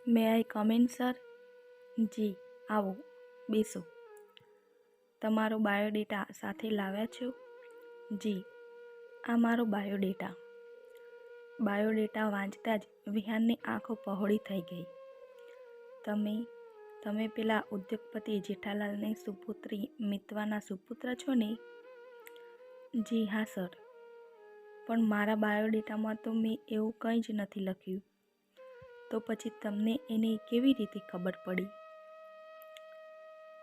May I come in sir? જી, આવો, બેસો. તમારો બાયોડેટા સાથે લાવ્યા છો? જી, આ મારો બાયોડેટા. બાયોડેટા વાંચતા જ વિહાનની આંખો પહોળી થઈ ગઈ. તમે પેલા ઉદ્યોગપતિ જેઠાલાલની સુપુત્રી મિતવાના સુપુત્ર છો ને? જી હા સર. પણ મારા બાયોડેટામાં તો મેં એવું કંઈ જ નથી લખ્યું. તો પછી તમને એની કેવી રીતે ખબર પડી?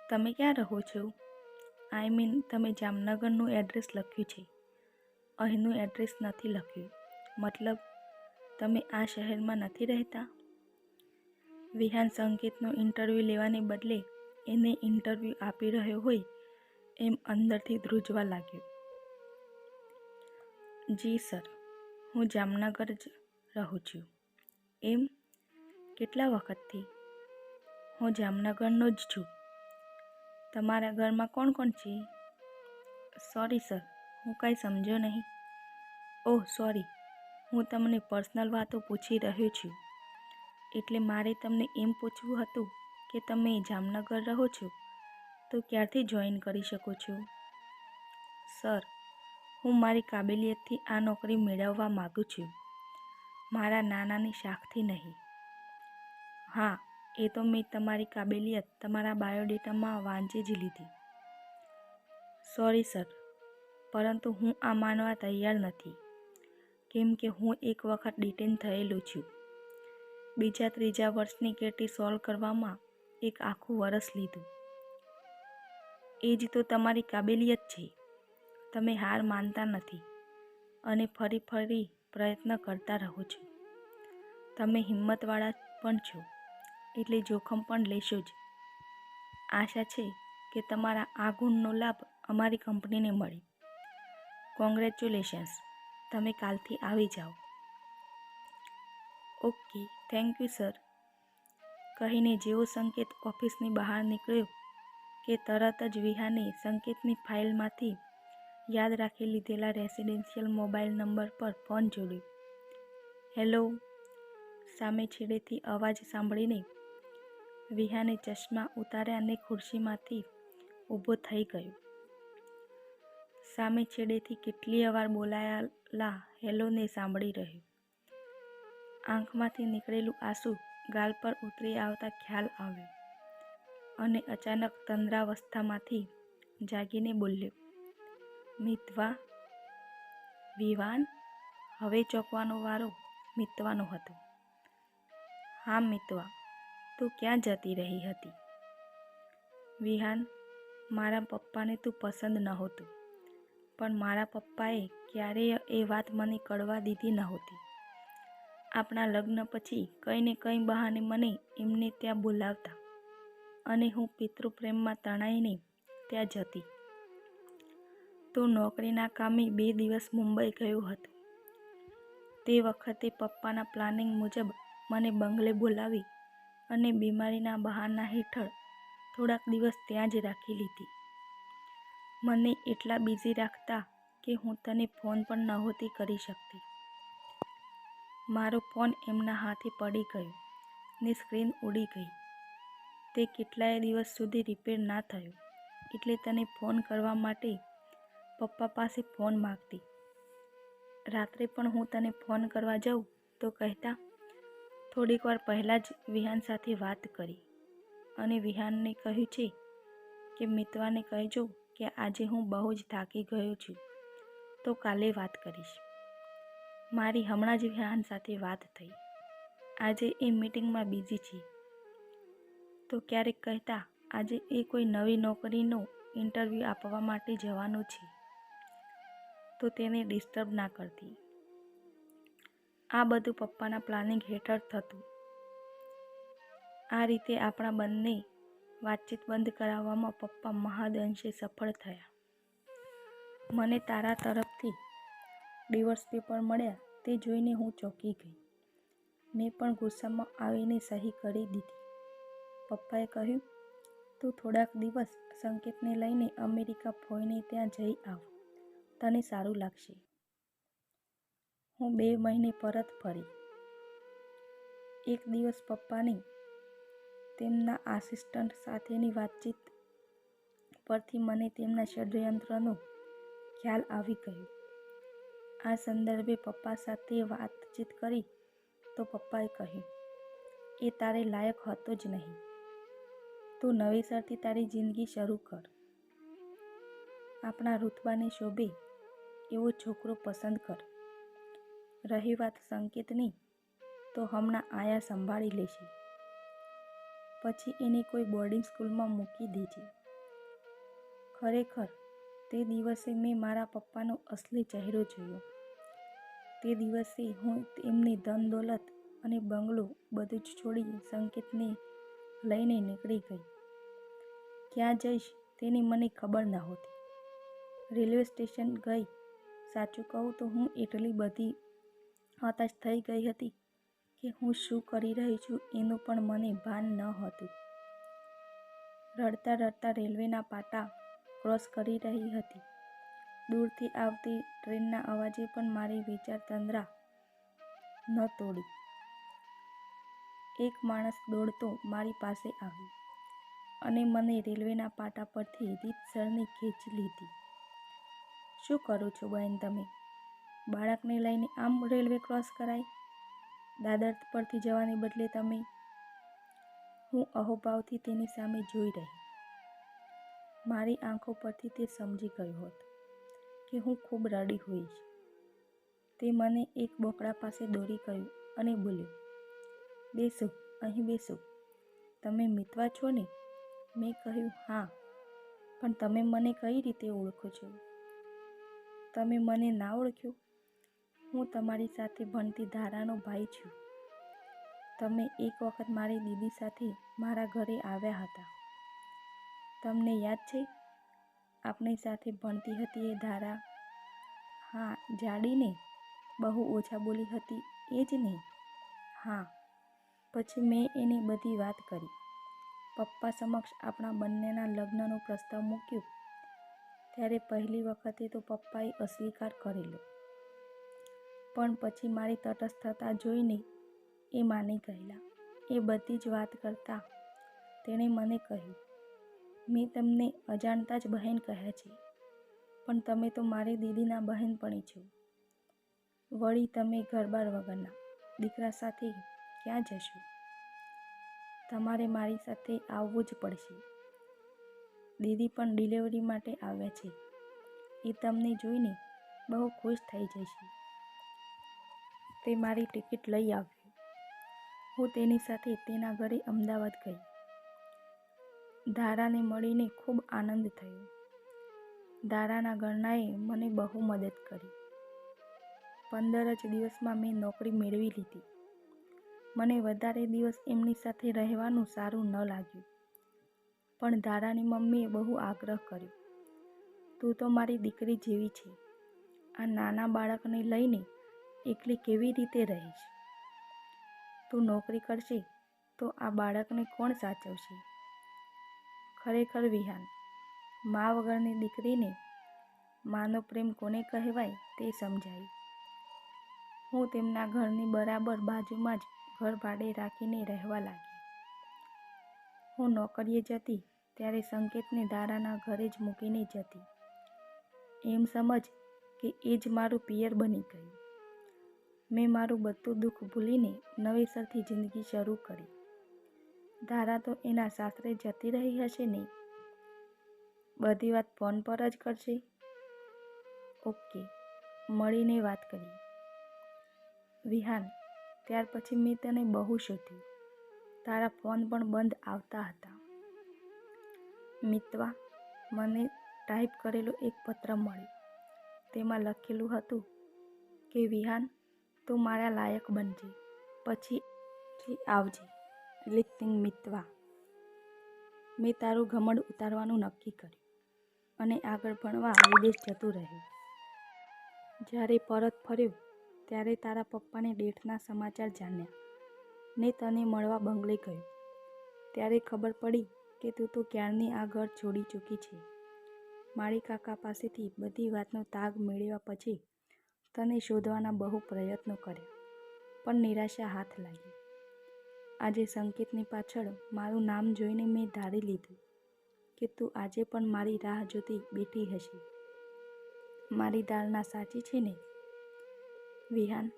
તમે ક્યાં રહો છો? આઈ મીન તમે જામનગરનું એડ્રેસ લખ્યું છે, અહીંનું એડ્રેસ નથી લખ્યું. મતલબ તમે આ શહેરમાં નથી રહેતા? વિહાન સંકેતનો ઇન્ટરવ્યૂ લેવાને બદલે એને ઇન્ટરવ્યૂ આપી રહ્યો હોય એમ અંદરથી ધ્રુજવા લાગ્યો. જી સર, હું જામનગર જ રહું છું. એમ? કેટલા વખતથી? હું જામનગરનો જ છું. તમારા ઘરમાં કોણ કોણ છે? સોરી સર, હું કાંઈ સમજ્યો નહીં. ઓહ સોરી, હું તમને પર્સનલ વાતો પૂછી રહ્યો છું. એટલે મારે તમને એમ પૂછવું હતું કે તમે જામનગર રહો છો તો ક્યારથી જોઈન કરી શકો છો? સર, હું મારી કાબેલિયતથી આ નોકરી મેળવવા માગું છું, મારા નાનાની શાખથી નહીં. હા, એ તો મેં તમારી કાબેલિયત તમારા બાયોડેટામાં વાંચી જ લીધી. સોરી સર, પરંતુ હું આ માનવા તૈયાર નથી, કેમ કે હું એક વખત ડિટેન થયેલો છું. બીજા ત્રીજા વર્ષની કેટી સોલ્વ કરવામાં એક આખું વરસ લીધું. એ જ તો તમારી કાબેલિયત છે. તમે હાર માનતા નથી અને ફરી પ્રયત્ન કરતા રહો છો. તમે હિંમતવાળા પણ છો, એટલે જોખમ પણ લેશો જ. આશા છે કે તમારા આ ગુણનો લાભ અમારી કંપનીને મળે. કોંગ્રેચ્યુલેશન્સ, તમે કાલથી આવી જાઓ. Okay, thank you sir. કહીને જેવો સંકેત ઓફિસની બહાર નીકળ્યો કે તરત જ વિહાને સંકેતની ફાઇલમાંથી યાદ રાખી લીધેલા રેસિડેન્શિયલ મોબાઈલ નંબર પર ફોન જોડ્યો. હેલો. સામે છેડેથી અવાજ સાંભળીને વિહાને ચશ્મા ઉતાર્યા અને ખુરશીમાંથી ઊભો થઈ ગયો. સામે છેડેથી કેટલીય વાર બોલાયેલા હેલોને સાંભળી રહ્યો. આંખમાંથી નીકળેલું આંસુ ગાલ પર ઉતરી આવતા ખ્યાલ આવ્યો અને અચાનક તંદ્રાવસ્થામાંથી જાગીને બોલ્યો, મિતવા? વિવાન? હવે ચોંકવાનો વારો મિતવાનો હતો. હા મિતવા, તું ક્યાં જતી રહી હતી? વિહાન, મારા પપ્પાને તું પસંદ નહોતું, પણ મારા પપ્પાએ ક્યારેય એ વાત મને કળવા દીધી નહોતી. આપણા લગ્ન પછી કંઈ ને કંઈ બહાને મને એમને ત્યાં બોલાવતા અને હું પિતૃપ્રેમમાં તણાઈને ત્યાં જતી. તું નોકરીના કામે 2 દિવસ મુંબઈ ગયો હતો. તે વખતે પપ્પાના પ્લાનિંગ મુજબ મને બંગલે બોલાવી અને બીમારીના બહાના હેઠળ થોડાક દિવસ ત્યાં જ રાખી લીધી. મને એટલા બિઝી રાખતા કે હું તને ફોન પણ નહોતી કરી શકતી. મારો ફોન એમના હાથે પડી ગયો ને સ્ક્રીન ઉડી ગઈ. તે કેટલાય દિવસ સુધી રિપેર ના થયો, એટલે તને ફોન કરવા માટે પપ્પા પાસે ફોન માગતી. રાત્રે પણ હું તને ફોન કરવા જાઉં તો કહેતા, થોડીક વાર પહેલાં જ વિહાન સાથે વાત કરી અને વિહાનને કહ્યું છે કે મિતવાને કહેજો કે આજે હું બહુ જ થાકી ગયો છું, તો કાલે વાત કરીશ. મારી હમણાં જ વિહાન સાથે વાત થઈ. આજે એ મીટિંગમાં બિઝી છે. તો ક્યારેક કહેતા આજે એ કોઈ નવી નોકરીનો ઇન્ટરવ્યૂ આપવા માટે જવાનું છે, તો તેને ડિસ્ટર્બ ના કરતી. આ બધું પપ્પાના પ્લાનિંગ હેઠળ થતું. આ રીતે આપણા બંને વાતચીત બંધ કરાવવામાં પપ્પા મહદઅંશે સફળ થયા. મને તારા તરફથી ડિવોર્સ પેપર મળ્યા તે જોઈને હું ચોંકી ગઈ. મેં પણ ગુસ્સામાં આવીને સહી કરી દીધી. પપ્પાએ કહ્યું, તું થોડાક દિવસ સંકેતને લઈને અમેરિકા ફોઈને ત્યાં જઈ આવ, તને સારું લાગશે. હું 2 મહિને પરત ફરી. એક દિવસ પપ્પાની તેમના આસિસ્ટન્ટ સાથેની વાતચીત પરથી મને તેમના ષડયંત્રનો ખ્યાલ આવી ગયો. આ સંદર્ભે પપ્પા સાથે વાતચીત કરી તો પપ્પાએ કહ્યું, એ તારે લાયક હતો જ નહીં. તું નવેસરથી તારી જિંદગી શરૂ કર. આપણા રુતબાને શોભે એવો છોકરો પસંદ કર. રહી વાત સંકેતની, તો હમણાં આયા સંભાળી લેશે. પછી એને કોઈ બોર્ડિંગ સ્કૂલમાં મૂકી દેજે. ખરેખર તે દિવસે મેં મારા પપ્પાનો અસલી ચહેરો જોયો. તે દિવસે હું એમની ધન દોલત અને બંગલો બધું જ છોડી સંકેતને લઈને નીકળી ગઈ. ક્યાં જઈશ તેની મને ખબર નહોતી. રેલવે સ્ટેશન ગઈ. સાચું કહું તો હું એટલી બધી હતાશ થઈ ગઈ હતી કે હું શું કરી રહી છું એનું પણ મને ભાન ન હતું. રડતા રડતા રેલવેના પાટા ક્રોસ કરી રહી હતી. દૂરથી આવતી ટ્રેનના અવાજે પણ મારી વિચારતંદ્રા ન તોડી. એક માણસ દોડતો મારી પાસે આવ્યો અને મને રેલવેના પાટા પરથી રીતસરની ખેંચી લીધી. શું કરો છો બહેન તમે? બાળકને લઈને આમ રેલવે ક્રોસ કરાય? દાદર પરથી જવાને બદલે તમે? હું અહોભાવથી તેની સામે જોઈ રહી. મારી આંખો પરથી તે સમજી ગયો હતો કે હું ખૂબ રડી હોઈશ. તે મને એક બોકડા પાસે દોરી ગયો અને બોલ્યો, બેસો, અહીં બેસો. તમે મિતવા છો ને? મેં કહ્યું, હા, પણ તમે મને કઈ રીતે ઓળખો છો? તમે મને ના ઓળખ્યો? હું તમારી સાથે ભણતી ધારાનો ભાઈ છું. તમે એક વખત મારી દીદી સાથે મારા ઘરે આવ્યા હતા. તમને યાદ છે? આપણી સાથે ભણતી હતી એ ધારા? હા, જાડીને, બહુ ઓછા બોલી હતી એ જ ને? હા. પછી મેં એને બધી વાત કરી. પપ્પા સમક્ષ આપણા બંનેના લગ્નનો પ્રસ્તાવ મૂક્યો ત્યારે પહેલી વખતે તો પપ્પાએ અસ્વીકાર કરેલો, પણ પછી મારી તટસ્થતા જોઈને એ માની ગયેલા. એ બધી જ વાત કરતાં તેણે મને કહ્યું, મેં તમને અજાણતા જ બહેન કહ્યા છે, પણ તમે તો મારી દીદીના બહેનપણી છો. વળી તમે ઘરબાર વગરના દીકરા સાથે ક્યાં જશો? તમારે મારી સાથે આવવું જ પડશે. દીદી પણ ડિલિવરી માટે આવ્યા છે. એ તમને જોઈને બહુ ખુશ થઈ જશે. તે મારી ટિકિટ લઈ આવ્યો. હું તેની સાથે તેના ઘરે અમદાવાદ ગઈ. ધારાને મળીને ખૂબ આનંદ થયો. ધારાના ઘરનાએ મને બહુ મદદ કરી. 15 જ દિવસમાં મેં નોકરી મેળવી લીધી. મને વધારે દિવસ એમની સાથે રહેવાનું સારું ન લાગ્યું, પણ ધારાની મમ્મીએ બહુ આગ્રહ કર્યો, તું તો મારી દીકરી જેવી છે. આ નાના બાળકને લઈને એકલી કેવી રીતે રહીશ? તું નોકરી કરશે તો આ બાળકને કોણ સાચવશે? ખરેખર વિહાન, મા વગરની દીકરીને માનો પ્રેમ કોને કહેવાય તે સમજાયું. હું તેમના ઘરની બરાબર બાજુમાં જ ઘર ભાડે રાખીને રહેવા લાગી. હું નોકરીએ જતી ત્યારે સંકેતને ધારાના ઘરે જ મૂકીને જતી. એમ સમજ કે એ જ મારું પિયર બની ગયું. મેં મારું બધું દુઃખ ભૂલીને નવેસરથી જિંદગી શરૂ કરી. ધારા તો એના સાસરે જતી રહી હશે ને? બધી વાત ફોન પર જ કરશે? ઓકે, મળીને વાત કરીએ. વિહાન, ત્યાર પછી મેં તને બહુ શોધ્યું. તારા ફોન પણ બંધ આવતા હતા. મિતવા, મને ટાઈપ કરેલો એક પત્ર મળ્યો. તેમાં લખેલું હતું કે વિહાન, તું મારા લાયક બનજે, પછી આવજે. લિખિત મિતવા. મેં તારું ઘમંડ ઉતારવાનું નક્કી કર્યું અને આગળ ભણવા વિદેશ જતું રહ્યું. જ્યારે પરત ફર્યો ત્યારે તારા પપ્પાને ડેથના સમાચાર જાણ્યા ને તને મળવા બંગલે ગયો. ત્યારે ખબર પડી કે તું તો ક્યારની આ ઘર છોડી ચૂકી છે. માળી કાકા પાસેથી બધી વાતનો તાગ મેળવ્યા પછી તને શોધવાના બહુ પ્રયત્નો કર્યા, પણ નિરાશા હાથ લાગી. આજે સંકેતની પાછળ મારું નામ જોઈને મેં ધારી લીધું કે તું આજે પણ મારી રાહ જોતી બેઠી હશે. મારી ધારણા સાચી છે ને? વિહાન,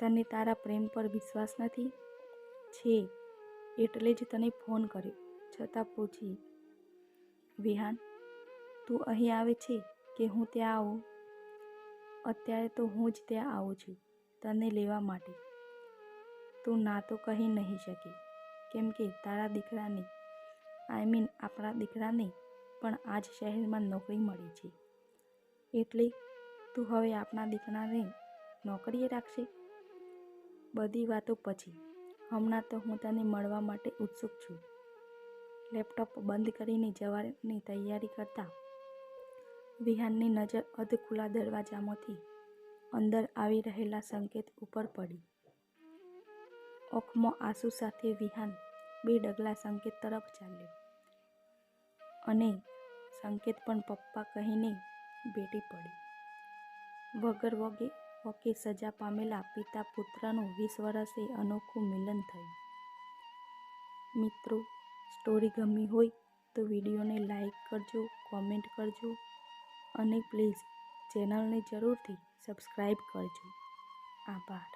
તને તારા પ્રેમ પર વિશ્વાસ નથી? છે, એટલે જ તને ફોન કર્યો. છતાં પૂછી, વિહાન, તું અહીં આવે છે કે હું ત્યાં આવું? અત્યારે તો હું જ ત્યાં આવું છું તને લેવા માટે. તું ના તો કહી નહીં શકે, કેમ કે તારા દીકરાને આપણા દીકરાને પણ આ જ શહેરમાં નોકરી મળી છે. એટલે તું હવે આપણા દીકરાને નોકરીએ રાખશે? બધી વાતો પછી. હમણાં તો હું તને મળવા માટે ઉત્સુક છું. લેપટોપ બંધ કરીને જવાની તૈયારી કરતા વિહાનની નજર અધખુલ્લા દરવાજામાંથી અંદર આવી રહેલા સંકેત ઉપર પડી. ઓખમાં આંસુ સાથે વિહાન 2 ડગલા સંકેત તરફ ચાલ્યો અને સંકેત પણ પપ્પા કહીને ભેટી પડી. વગર વકે સજા પામેલા પિતા પુત્રનું 20 વર્ષે અનોખું મિલન થયું. મિત્રો, સ્ટોરી ગમી હોય તો વિડીયોને લાઈક કરજો, કોમેન્ટ કરજો અને પ્લીઝ ચેનલને જરૂરથી સબસ્ક્રાઈબ કરજો. આભાર.